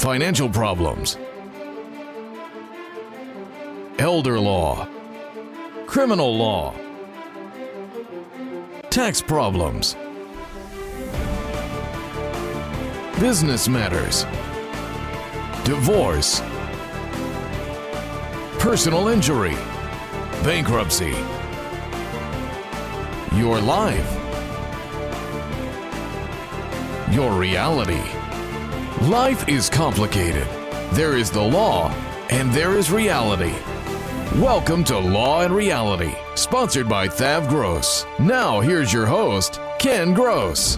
financial problems, elder law, criminal law, tax problems, business matters, divorce, personal injury, bankruptcy, your life, your reality. Life is complicated. There is the law and there is reality. Welcome to Law and Reality, sponsored by THAV GROSS. Now here's your host, Ken Gross.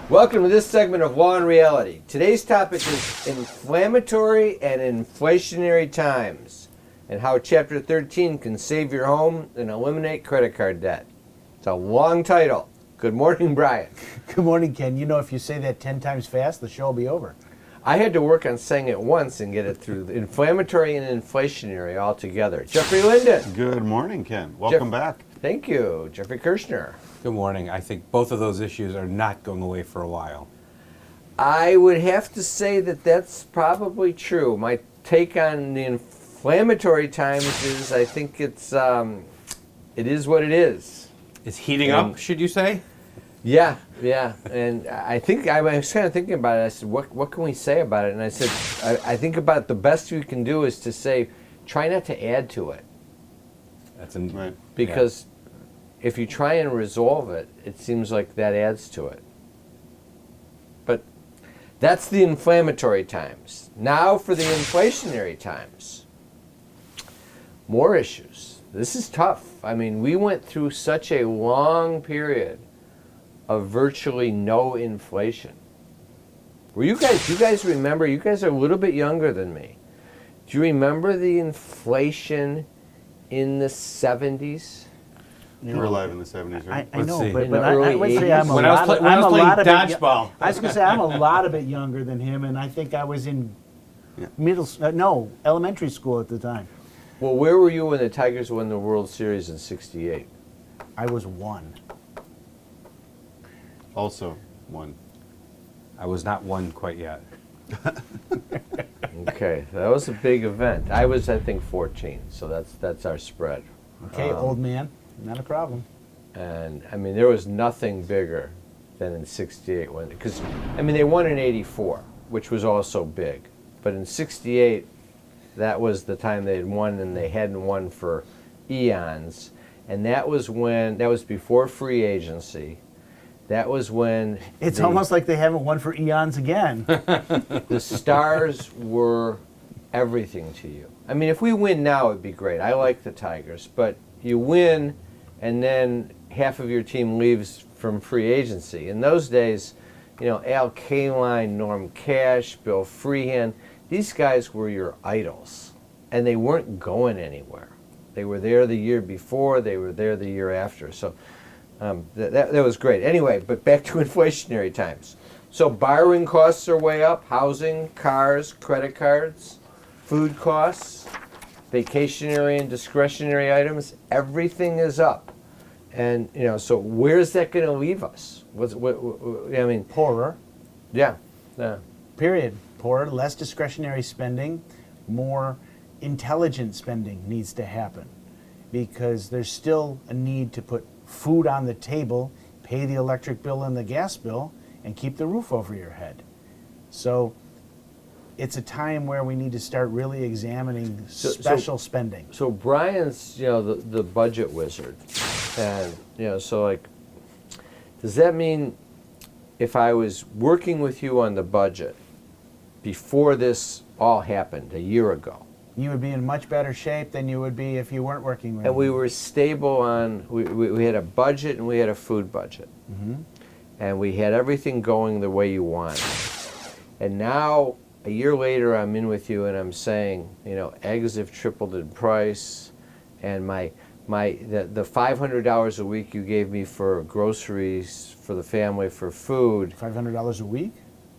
Welcome to this segment of Law and Reality. Today's topic is inflammatory and inflationary times and how Chapter 13 can save your home and eliminate credit card debt. It's a long title. Good morning, Brian. Good morning, Ken. You know, if you say that 10 times fast, the show will be over. I had to work on saying it once and get it through. Inflammatory and inflationary all together. Jeffrey Linden. Good morning, Ken. Welcome back. Thank you. Jeffrey Kirshner. Good morning. I think both of those issues are not going away for a while. I would have to say that that's probably true. My take on the inflammatory times is I think it is what it is. It's heating up, should you say? Yeah. And I think I was kind of thinking about it. I said, what can we say about it? And I said, I think about it, the best we can do is to say, try not to add to it. Right. Because if you try and resolve it, it seems like that adds to it. But that's the inflammatory times. Now for the inflationary times. More issues. This is tough. I mean, we went through such a long period of virtually no inflation. Do you guys remember? You guys are a little bit younger than me. Do you remember the inflation in the 70s? You were alive in the 70s, right? I know, see. but I would say I'm a When I was lot playing of dodgeball. I was going to say I'm a lot of it younger than him, and I think I was in elementary school at the time. Well, where were you when the Tigers won the World Series in '68? I was 1. Also, one. I was not one quite yet. Okay, that was a big event. I was, I think, 14, so that's our spread. Okay, old man, not a problem. And I mean, there was nothing bigger than in '68 because I mean they won in '84, which was also big, but in '68, that was the time they had won, and they hadn't won for eons, and that was before free agency. That was when it's almost like they haven't won for eons again. The Stars were everything to you. I mean, if we win now, it'd be great. I like the Tigers, but you win, and then half of your team leaves from free agency. In those days, you know, Al Kaline, Norm Cash, Bill Freehan, these guys were your idols, and they weren't going anywhere. They were there the year before, they were there the year after. So that was great. Anyway, but back to inflationary times. So borrowing costs are way up, housing, cars, credit cards, food costs, vacationary and discretionary items, everything is up. And, you know, so where's that going to leave us? I mean, Poorer. Yeah. Period. Poorer, less discretionary spending, more intelligent spending needs to happen because there's still a need to put food on the table, pay the electric bill and the gas bill, and keep the roof over your head. So it's a time where we need to start really examining special spending. So Brian's, you know, the budget wizard. And, you know, so like, does that mean if I was working with you on the budget before this all happened a year ago, you would be in much better shape than you would be if you weren't working with and we me. were stable on, we had a budget and we had a food budget. Mm-hmm. And we had everything going the way you want. And now, a year later, I'm in with you and I'm saying, you know, eggs have tripled in price, and the $500 a week you gave me for groceries for the family for food. $500 a week?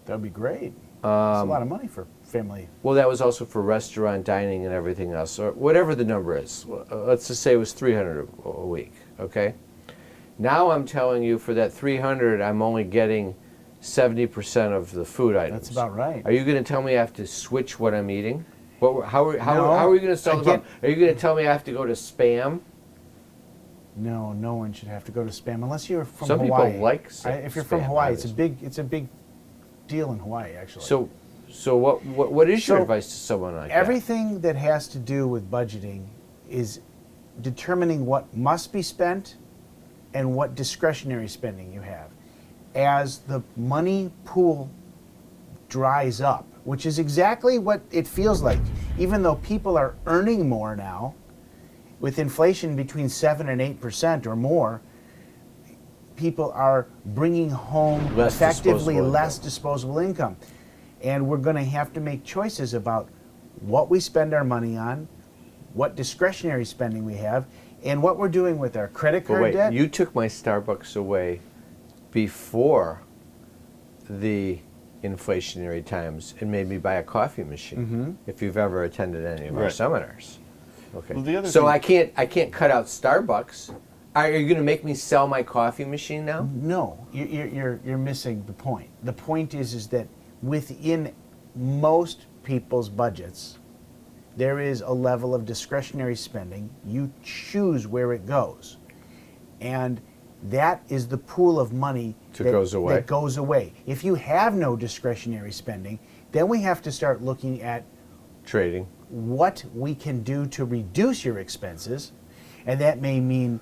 That would be great. That's a lot of money for family. Well, that was also for restaurant dining and everything else, or whatever the number is. Let's just say it was $300 a week, okay? Now I'm telling you for that $300, I'm only getting 70% of the food items. That's about right. Are you going to tell me I have to switch what I'm eating? How No, are we going to solve the again- problem? Are you going to tell me I have to go to Spam? No, no one should have to go to Spam unless you're from Some Hawaii. people like If you're from Spam, Hawaii, obviously. it's a big deal in Hawaii, actually. So what is your So, advice to someone like that? everything that has to do with budgeting is determining what must be spent and what discretionary spending you have. As the money pool dries up, which is exactly what it feels like, even though people are earning more now, with inflation between 7 and 8% or more, people are bringing home Less effectively disposable less income. disposable income. And we're going to have to make choices about what we spend our money on, what discretionary spending we have, and what we're doing with our credit But card wait, debt. you took my Starbucks away before the inflationary times and made me buy a coffee machine. Mm-hmm. If you've ever attended any of our Right. seminars, okay. Well, the other So thing- I can't cut out Starbucks. Are you going to make me sell my coffee machine now? No, you're missing the point. The point is that within most people's budgets, there is a level of discretionary spending. You choose where it goes, and that is the pool of money That goes away. That goes away. If you have no discretionary spending, then we have to start looking at Trading. what we can do to reduce your expenses, and that may mean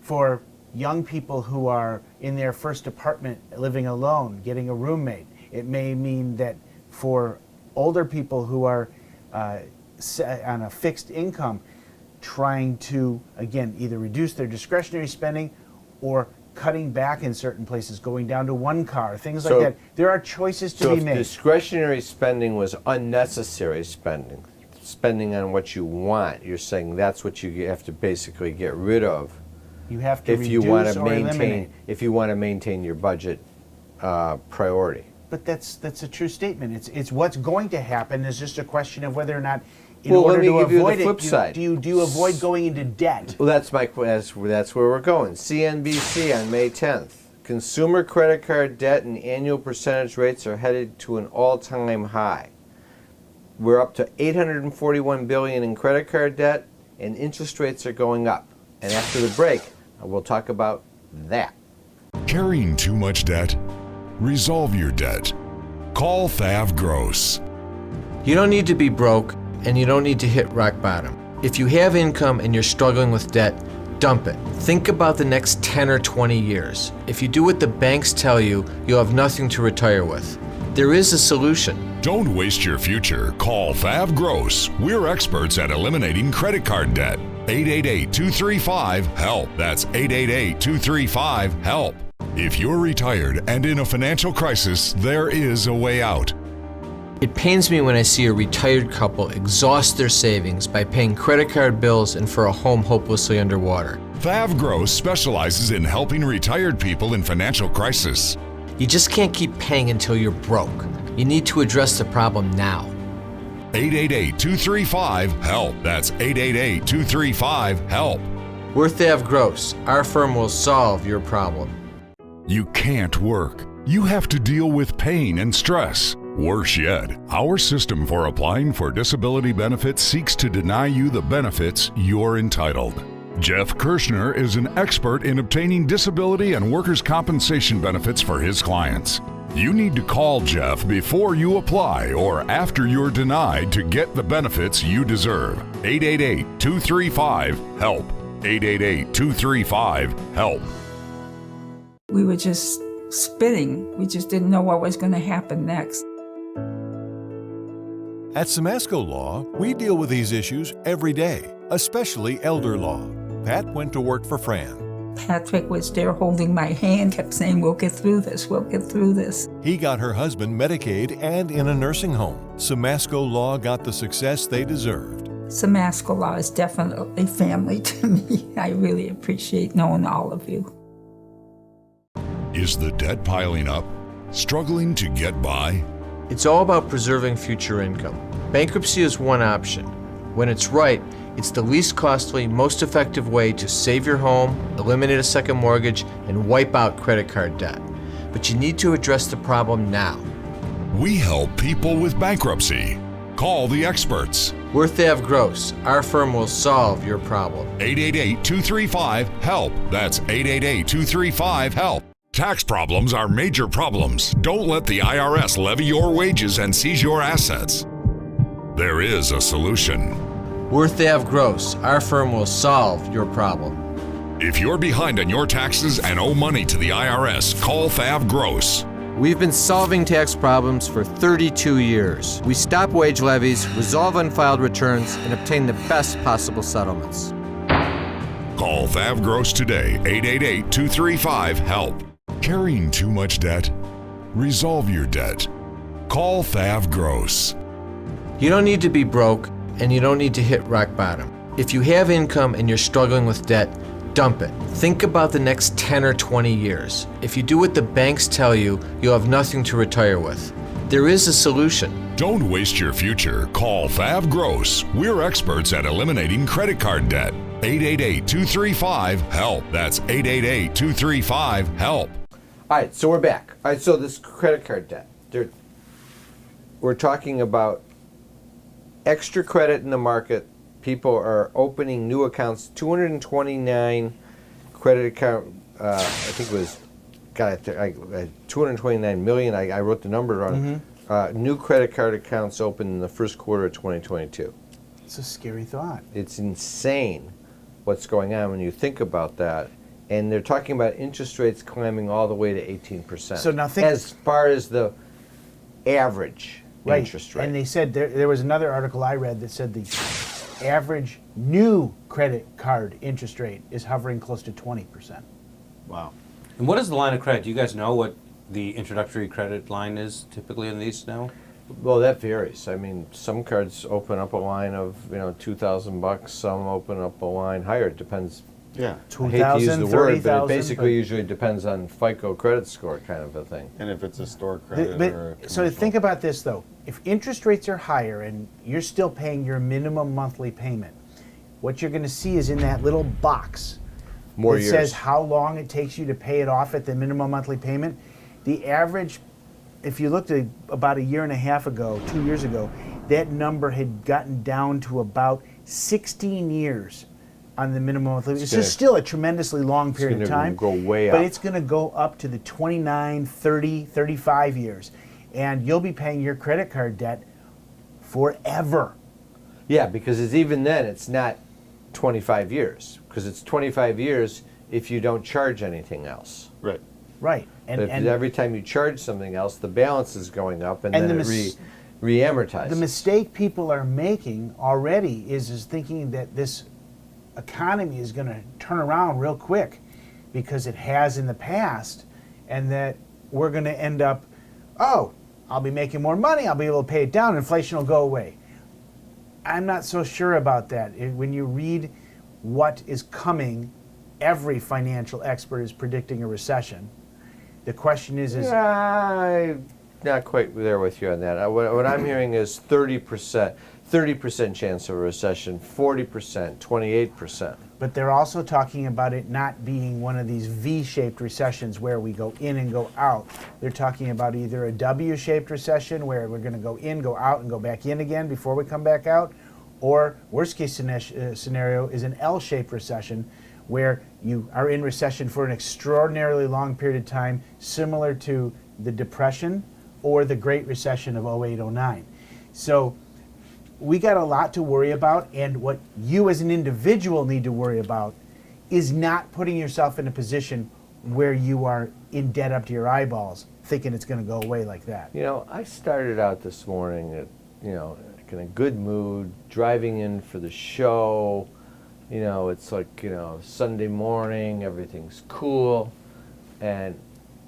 for young people who are in their first apartment living alone, getting a roommate. It may mean that for older people who are on a fixed income, trying to, again, either reduce their discretionary spending or cutting back in certain places, going down to one car, things So- like that. There are choices to So be if made. discretionary spending was unnecessary spending on what you want, you're saying that's what you have to basically get rid of You have to if you reduce want to or eliminate. maintain your budget priority. But that's a true statement. It's what's going to happen. It's just a question of whether or not, in Well, let order me to give you the avoid flip it, side. do you avoid going into debt? Well, that's where we're going. CNBC on May 10th. Consumer credit card debt and annual percentage rates are headed to an all-time high. We're up to $841 billion in credit card debt, and interest rates are going up. And after the break, we'll talk about that. Carrying too much debt? Resolve your debt. Call THAV GROSS. You don't need to be broke, and you don't need to hit rock bottom. If you have income and you're struggling with debt, dump it. Think about the next 10 or 20 years. If you do what the banks tell you, you'll have nothing to retire with. There is a solution. Don't waste your future. Call THAV GROSS. We're experts at eliminating credit card debt. 888-235-HELP. That's 888-235-HELP. If you're retired and in a financial crisis, there is a way out. It pains me when I see a retired couple exhaust their savings by paying credit card bills and for a home hopelessly underwater. THAV GROSS specializes in helping retired people in financial crisis. You just can't keep paying until you're broke. You need to address the problem now. 888-235-HELP. That's 888-235-HELP. We're THAV Gross. Our firm will solve your problem. You can't work. You have to deal with pain and stress. Worse yet, our system for applying for disability benefits seeks to deny you the benefits you're entitled. Jeff Kirschner is an expert in obtaining disability and workers' compensation benefits for his clients. You need to call Jeff before you apply or after you're denied to get the benefits you deserve. 888-235-HELP. 888-235-HELP. We were just spinning. We just didn't know what was going to happen next. At Samasco Law, we deal with these issues every day, especially elder law. Pat went to work for Fran. Patrick was there holding my hand, kept saying, "We'll get through this, we'll get through this." He got her husband Medicaid and in a nursing home. Samasco Law got the success they deserved. Samasco Law is definitely family to me. I really appreciate knowing all of you. Is the debt piling up? Struggling to get by? It's all about preserving future income. Bankruptcy is one option. When it's right, it's the least costly, most effective way to save your home, eliminate a second mortgage, and wipe out credit card debt. but you need to address the problem now. We help people with bankruptcy. Call the experts. We're THAV GROSS. Our firm will solve your problem. 888-235-HELP. That's 888-235-HELP. Tax problems are major problems. Don't let the IRS levy your wages and seize your assets. There is a solution. We're THAV GROSS. Our firm will solve your problem. If you're behind on your taxes and owe money to the IRS, call THAV GROSS. We've been solving tax problems for 32 years. We stop wage levies, resolve unfiled returns, and obtain the best possible settlements. Call THAV GROSS today, 888-235-HELP. Carrying too much debt? Resolve your debt. Call THAV GROSS. You don't need to be broke, and you don't need to hit rock bottom. If you have income and you're struggling with debt, dump it. Think about the next 10 or 20 years. If you do what the banks tell you, you'll have nothing to retire with. There is a solution. Don't waste your future. Call THAV GROSS. We're experts at eliminating credit card debt. 888-235-HELP. That's 888-235-HELP. All right, so we're back. All right, so this credit card debt. We're talking about extra credit in the market. People are opening new accounts. 229 credit account. I think it was, 229 million. I wrote the number wrong. New credit card accounts opened in the first quarter of 2022. It's a scary thought. It's insane what's going on when you think about that. And they're talking about interest rates climbing all the way to 18%. So now think, as far as the average interest rate. And they said there was another article I read that said the average new credit card interest rate is hovering close to 20%. Wow. And what is the line of credit? Do you guys know what the introductory credit line is typically in these now? Well, that varies. I mean, some cards open up a line of $2,000. Some open up a line higher. It depends. Yeah. I hate to use the word, but it 30,000, basically usually depends on FICO credit score kind of a thing. And if it's a store credit or a So commercial. think about this though. If interest rates are higher and you're still paying your minimum monthly payment, what you're going to see is in that little box More that years. says how long it takes you to pay it off at the minimum monthly payment. The average, if you looked at about a year and a half ago, 2 years ago, that number had gotten down to about 16 years on the minimum monthly. It's just still a tremendously long period of time. Go way but up. it's going to go up to the 29, 30, 35 years. And you'll be paying your credit card debt forever. Yeah, because it's even then, it's not 25 years. Because it's 25 years if you don't charge anything else. Right. Right. And every time you charge something else, the balance is going up, and then it re-amortizes. The mistake people are making already is thinking that this economy is going to turn around real quick, because it has in the past, and that we're going to end up, oh, I'll be making more money, I'll be able to pay it down, inflation will go away. I'm not so sure about that. When you read what is coming, every financial expert is predicting a recession. The question is I'm not quite there with you on that. What I'm hearing is 30% chance of a recession, 40%, 28%. but they're also talking about it not being one of these V-shaped recessions where we go in and go out. They're talking about either a W-shaped recession where we're going to go in, go out, and go back in again before we come back out, or worst case scenario is an L-shaped recession where you are in recession for an extraordinarily long period of time, similar to the Depression or the Great Recession of 08-09. So we got a lot to worry about, and what you as an individual need to worry about is not putting yourself in a position where you are in debt up to your eyeballs, thinking it's going to go away like that. You know, I started out this morning at, in a good mood, driving in for the show. It's like, Sunday morning, everything's cool, and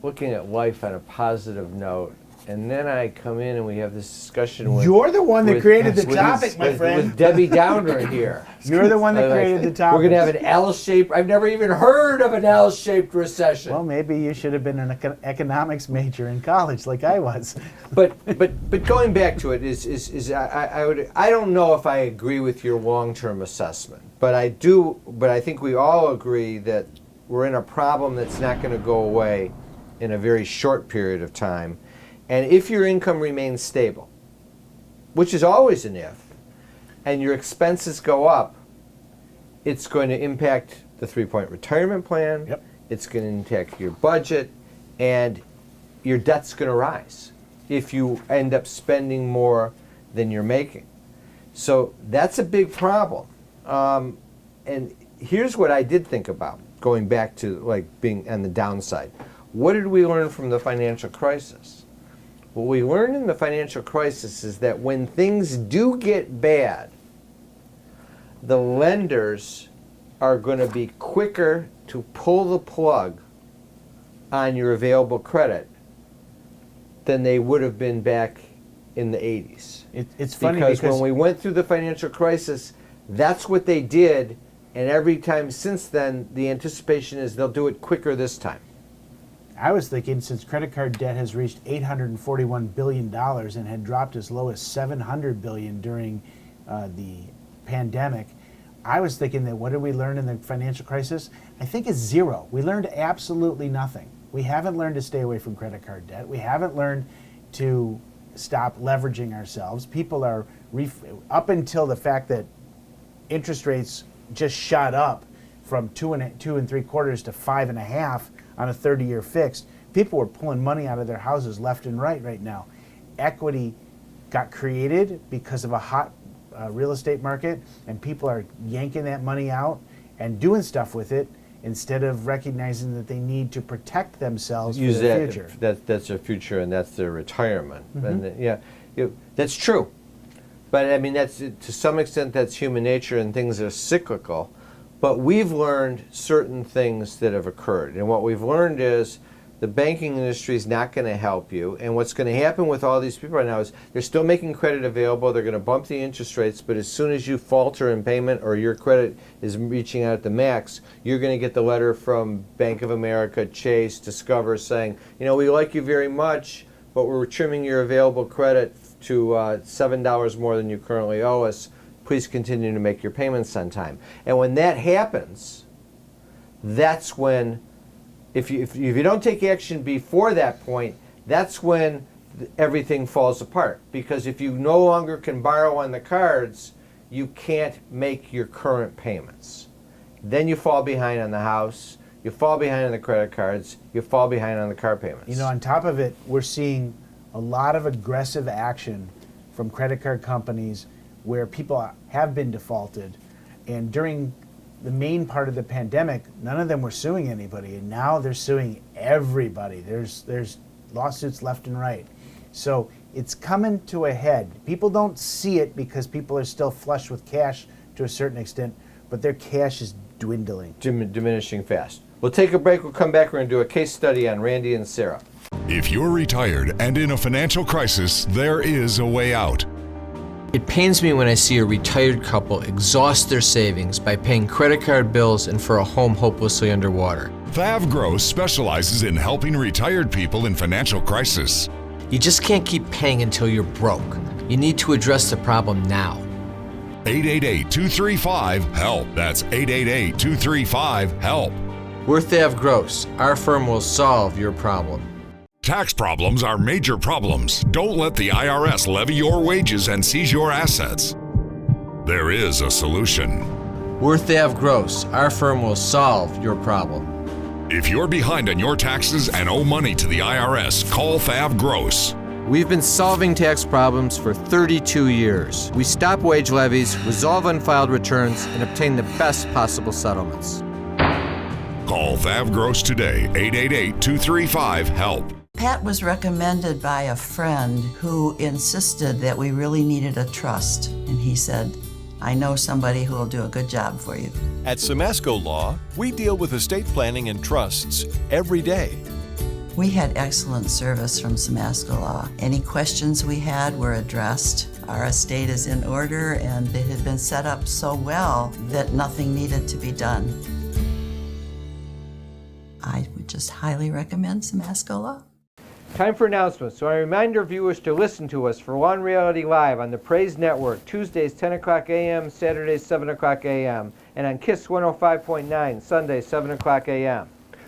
looking at life on a positive note. And then I come in and we have this discussion with... You're the one that created the topic, my friend. With Debbie Downer here. You're the one that created the topic. We're going to have an L-shaped... I've never even heard of an L-shaped recession. Well, maybe you should have been an economics major in college like I was. But going back to it I don't know if I agree with your long-term assessment, but I think we all agree that we're in a problem that's not going to go away in a very short period of time. And if your income remains stable, which is always an if, and your expenses go up, it's going to impact the 3-point retirement plan. Yep. It's going to impact your budget, and your debt's going to rise if you end up spending more than you're making. So that's a big problem. And here's what I did think about, going back to like being on the downside. What did we learn from the financial crisis? What we learned in the financial crisis is that when things do get bad, the lenders are going to be quicker to pull the plug on your available credit than they would have been back in the 80s. It's funny because when we went through the financial crisis, that's what they did, and every time since then, the anticipation is they'll do it quicker this time. I was thinking, since credit card debt has reached $841 billion and had dropped as low as $700 billion during the pandemic, I was thinking that what did we learn in the financial crisis? I think it's zero. We learned absolutely nothing. We haven't learned to stay away from credit card debt. We haven't learned to stop leveraging ourselves. People are, up until the fact that interest rates just shot up from 2 3/4 to 5.5 on a 30-year fixed, people were pulling money out of their houses left and right now. Equity got created because of a hot real estate market, and people are yanking that money out and doing stuff with it instead of recognizing that they need to protect themselves for their future. That's their future, and that's their retirement. And that's true. But I mean, that's to some extent that's human nature, and things are cyclical. But we've learned certain things that have occurred, and what we've learned is the banking industry is not going to help you. And what's going to happen with all these people right now is they're still making credit available. They're going to bump the interest rates, but as soon as you falter in payment or your credit is reaching out at the max, you're going to get the letter from Bank of America, Chase, Discover saying, we like you very much, but we're trimming your available credit to $7 more than you currently owe us. Please continue to make your payments on time. And when that happens, that's when, if you don't take action before that point, that's when everything falls apart. Because if you no longer can borrow on the cards, you can't make your current payments. Then you fall behind on the house, you fall behind on the credit cards, you fall behind on the car payments. On top of it, we're seeing a lot of aggressive action from credit card companies where people have been defaulted, and during the main part of the pandemic, none of them were suing anybody, and now they're suing everybody. There's lawsuits left and right. So it's coming to a head. People don't see it because people are still flush with cash to a certain extent, but their cash is dwindling. Diminishing fast. We'll take a break. We'll come back. We're going to do a case study on Randy and Sarah. If you're retired and in a financial crisis, there is a way out. It pains me when I see a retired couple exhaust their savings by paying credit card bills and for a home hopelessly underwater. THAV GROSS specializes in helping retired people in financial crisis. You just can't keep paying until you're broke. You need to address the problem now. 888-235-HELP. That's 888-235-HELP. We're THAV GROSS. Our firm will solve your problem. Tax problems are major problems. Don't let the IRS levy your wages and seize your assets. There is a solution. We're THAV GROSS. Our firm will solve your problem. If you're behind on your taxes and owe money to the IRS, call THAV GROSS. We've been solving tax problems for 32 years. We stop wage levies, resolve unfiled returns, and obtain the best possible settlements. Call THAV GROSS today, 888-235-HELP. Pat was recommended by a friend who insisted that we really needed a trust. And he said, I know somebody who will do a good job for you. At Samasco Law, we deal with estate planning and trusts every day. We had excellent service from Samasco Law. Any questions we had were addressed. Our estate is in order, and it had been set up so well that nothing needed to be done. I would just highly recommend Samasco Law. Time for announcements. So I remind our viewers to listen to us for Law and Reality Live on the Praise Network, Tuesdays 10 o'clock a.m., Saturdays 7 o'clock a.m., and on KISS 105.9, Sundays 7 o'clock a.m.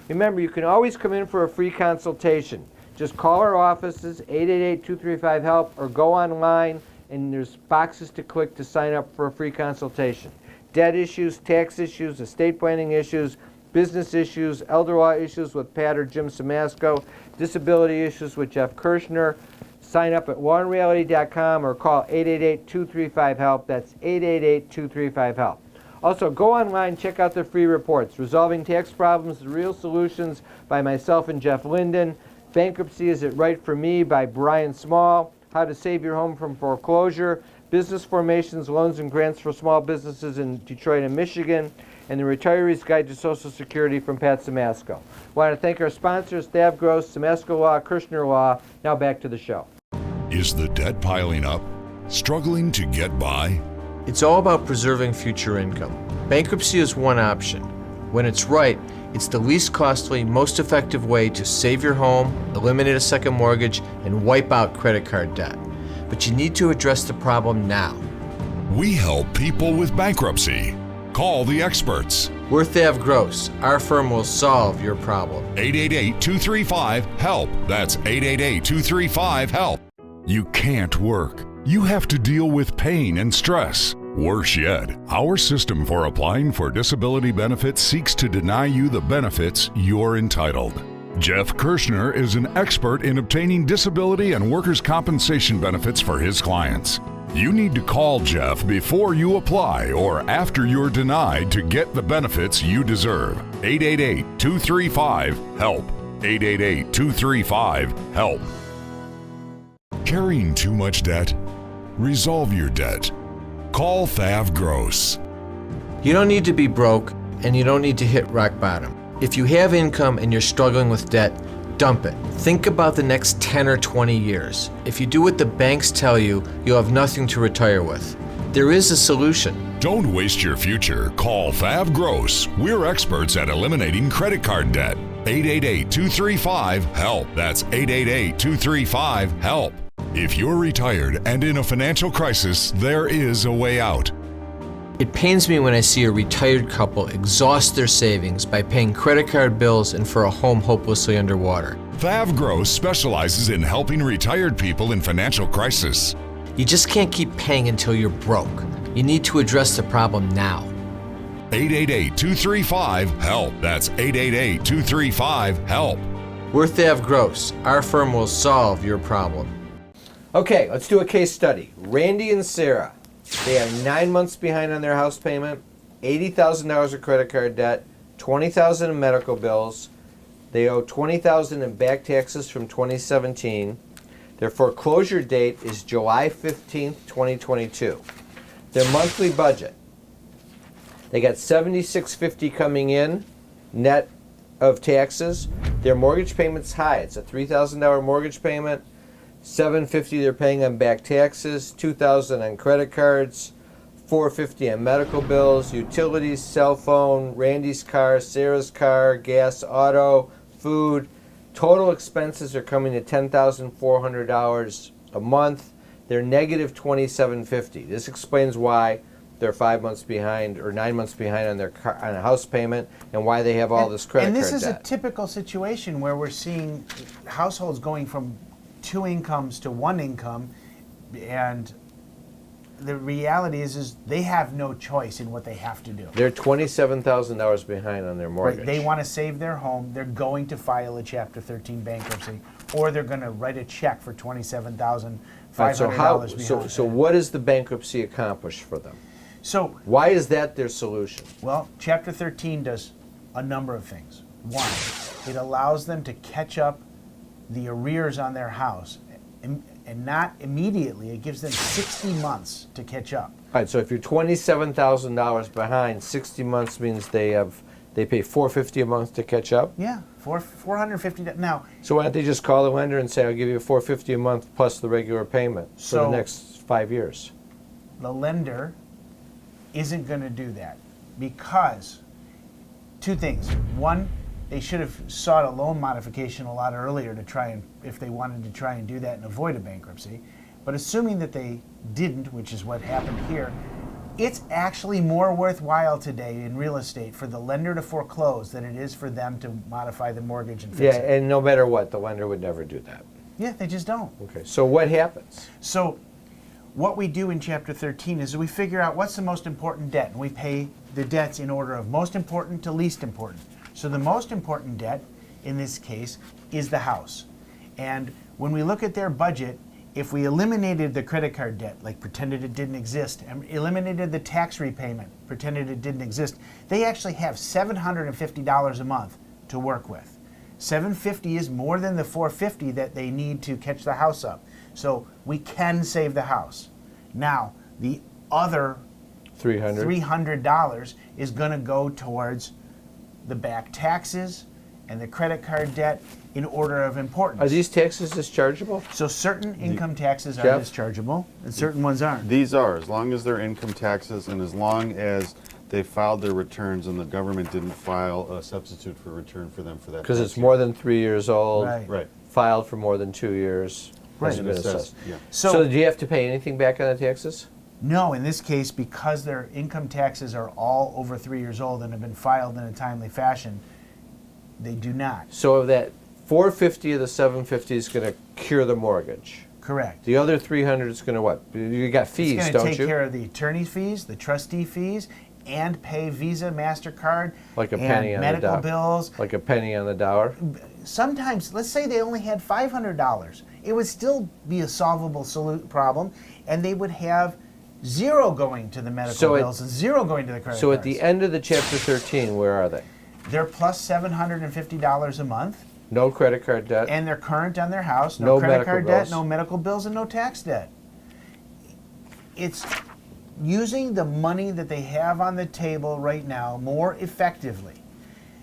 Remember, you can always come in for a free consultation. Just call our offices, 888-235-HELP, or go online, and there's boxes to click to sign up for a free consultation. Debt issues, tax issues, estate planning issues, business issues, elder law issues with Pat or Jim Samasco, disability issues with Jeff Kirshner. Sign up at lawandreality.com or call 888-235-HELP. That's 888-235-HELP. Also, go online, check out the free reports. Resolving Tax Problems, The Real Solutions by myself and Jeff Linden. Bankruptcy, Is It Right for Me by Brian Small. How to Save Your Home from Foreclosure. Business Formations, Loans and Grants for Small Businesses in Detroit and Michigan. And The Retiree's Guide to Social Security from Pat Samasco. I want to thank our sponsors, THAV Gross, Samasco Law, Kirshner Law. Now back to the show. Is the debt piling up? Struggling to get by? It's all about preserving future income. Bankruptcy is one option. When it's right, it's the least costly, most effective way to save your home, eliminate a second mortgage, and wipe out credit card debt. But you need to address the problem now. We help people with bankruptcy. Call the experts. We're THAV Gross. Our firm will solve your problem. 888-235-HELP. That's 888-235-HELP. You can't work. You have to deal with pain and stress. Worse yet, our system for applying for disability benefits seeks to deny you the benefits you're entitled. Jeff Kirshner is an expert in obtaining disability and workers' compensation benefits for his clients. You need to call Jeff before you apply or after you're denied to get the benefits you deserve. 888-235-HELP. 888-235-HELP. Carrying too much debt? Resolve your debt. Call THAV Gross. You don't need to be broke, and you don't need to hit rock bottom. If you have income and you're struggling with debt, dump it. Think about the next 10 or 20 years. If you do what the banks tell you, you'll have nothing to retire with. There is a solution. Don't waste your future. Call THAV Gross. We're experts at eliminating credit card debt. 888-235-HELP. That's 888-235-HELP. If you're retired and in a financial crisis, there is a way out. It pains me when I see a retired couple exhaust their savings by paying credit card bills and for a home hopelessly underwater. THAV Gross specializes in helping retired people in financial crisis. You just can't keep paying until you're broke. You need to address the problem now. 888-235-HELP. That's 888-235-HELP. We're THAV Gross. Our firm will solve your problem. Okay, let's do a case study. Randy and Sarah. They are 9 months behind on their house payment, $80,000 of credit card debt, $20,000 in medical bills. They owe $20,000 in back taxes from 2017. Their foreclosure date is July 15th, 2022. Their monthly budget. They got $76.50 coming in, net of taxes. Their mortgage payment's high. It's a $3,000 mortgage payment. $750 they're paying on back taxes, $2,000 on credit cards, $450 on medical bills, utilities, cell phone, Randy's car, Sarah's car, gas, auto, food. Total expenses are coming to $10,400 a month. They're negative $2,750. This explains why they're 5 months behind or 9 months behind on their on a house payment and why they have all this credit card debt. And this is a typical situation where we're seeing households going from 2 incomes to 1 income, and the reality is they have no choice in what they have to do. They're $27,000 behind on their mortgage. Right. They want to save their home. They're going to file a Chapter 13 bankruptcy, or they're going to write a check for $27,500 So what does the bankruptcy accomplish for them? So why is that their solution? Well, Chapter 13 does a number of things. One, it allows them to catch up the arrears on their house, and not immediately. It gives them 60 months to catch up. All right, so if you're $27,000 behind, 60 months means they pay $450 a month to catch up? Yeah, $450. Now, so why don't they just call the lender and say, I'll give you $450 a month plus the regular payment for the next 5 years? The lender isn't going to do that because 2 things. One, they should have sought a loan modification a lot earlier to try and, if they wanted to try and do that and avoid a bankruptcy. But assuming that they didn't, which is what happened here, It's actually more worthwhile today in real estate for the lender to foreclose than it is for them to modify the mortgage and fix Yeah, it. and no matter what, the lender would never do that. Yeah, they just don't. Okay, so what happens? So what we do in Chapter 13 is we figure out what's the most important debt, and we pay the debts in order of most important to least important. So the most important debt, in this case, is the house. And when we look at their budget, if we eliminated the credit card debt, like pretended it didn't exist, and eliminated the tax repayment, pretended it didn't exist, they actually have $750 a month to work with. $750 is more than the $450 that they need to catch the house up. So we can save the house. Now, the other $300 is going to go towards the back taxes and the credit card debt in order of importance. Are these taxes dischargeable? So certain income taxes are Jeff? dischargeable and certain ones aren't. These are, as long as they're income taxes and as long as they filed their returns and the government didn't file a substitute for return for them for that. Because tax it's more than 3 years old, Right. Right. filed for more than 2 years, Right. has been assessed. Yeah. So do you have to pay anything back on the taxes? No, in this case, because their income taxes are all over 3 years old and have been filed in a timely fashion, they do not. So that 450 of the 750 is going to cure the mortgage. Correct. The other 300 is going to what? You got fees, It's going don't to take you? care of the attorney's fees, the trustee fees, and pay Visa, MasterCard, Like a and penny on the medical dollar. bills. Like a penny on the dollar. Sometimes, let's say they only had $500. It would still be a solvable problem, and they would have zero going to the medical bills and zero going to the credit So cards. at the end of the chapter 13, where are they? They're plus $750 a month, No credit card debt. and they're current on their house, No no credit medical card bills. debt, no medical bills, and no tax debt. It's using the money that they have on the table right now more effectively,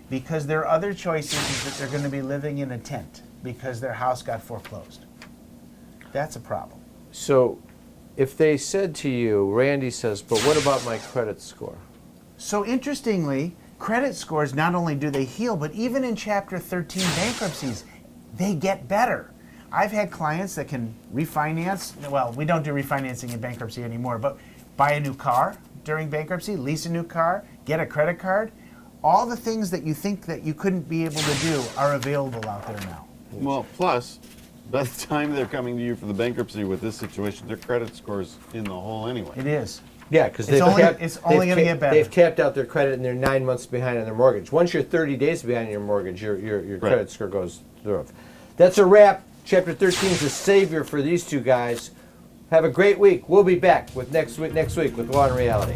because their other choices is that they're going to be living in a tent because their house got foreclosed. That's a problem. So if they said to you, Randy says, but what about my credit score? So interestingly, credit scores, not only do they heal, but even in Chapter 13 bankruptcies, they get better. I've had clients that can refinance. Well, we don't do refinancing in bankruptcy anymore, but buy a new car during bankruptcy, lease a new car, get a credit card. All the things that you think that you couldn't be able to do are available out there now. Well, plus, by the time they're coming to you for the bankruptcy with this situation, their credit score's in the hole anyway. It is. Yeah, because It's only going to get better. They've capped out their credit and they're 9 months behind on their mortgage. Once you're 30 days behind on your mortgage, your credit score goes through the roof. That's a wrap. Chapter 13 is a savior for these two guys. Have a great week. We'll be back with next week with Law and Reality.